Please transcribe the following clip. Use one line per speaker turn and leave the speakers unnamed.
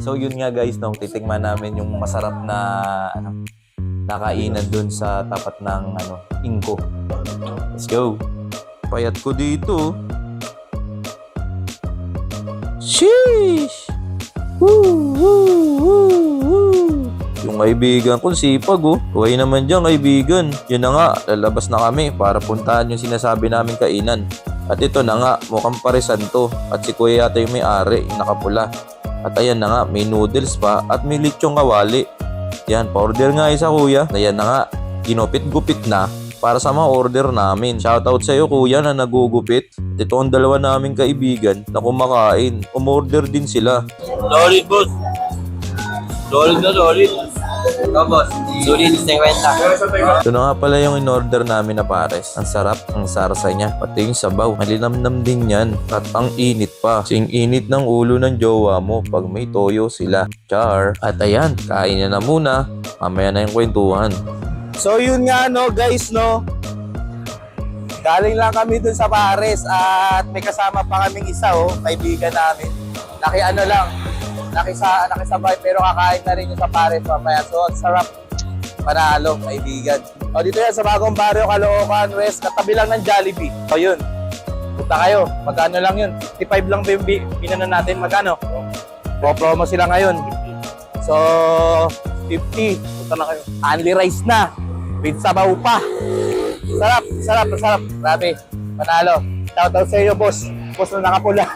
So yun nga guys, nung titikman namin yung masarap na nakainan dun sa tapat ng Inko. Let's go. Payat ko dito. Sheesh! Woo, woo, woo, woo. Yung kaibigan ko, sipag oh. Kuhay naman dyan kaibigan. Yun na nga, lalabas na kami para puntahan yung sinasabi namin kainan. At ito na nga, mukhang parisan to. At si kuya yata yung may-ari, yung nakapula. At ayan na nga, may noodles pa at may lechong kawali. Yan, pa-order nga isa kuya. Ayan na nga, ginupit-gupit na para sa mga order namin. Shoutout sa iyo kuya na nagugupit. At ito ang dalawa naming kaibigan na kumakain. Umorder din sila.
Solid, boss. Solid na solid. Ito, boss. Solid, 50.
Ito na nga pala yung in-order namin na pares. Ang sarap, ang sarsa niya. Pati yung sabaw, malinamnam din yan. At ang init pa. Sing init ng ulo ng jowa mo pag may toyo sila. Char. At ayan, kain na muna. Mamaya na yung kwentuhan.
So yun nga guys galing lang kami dun sa Pares at may kasama pa kaming isa kaibigan namin. Nakisabay pero kakain na rin yung sa Pares mamaya. So ang sarap, panalo kaibigan. O dito yan sa bagong barrio Caloocan West, katabi lang ng Jollibee. O yun, punta kayo, magkano lang yun? 55 lang ba yung binana natin, magkano? Promo sila ngayon. So 50, punta na kayo. Only rice na. With sabaw pa. Sarap. Grabe. Panalo. Shoutout sa iyo, boss. Boss na nakapula.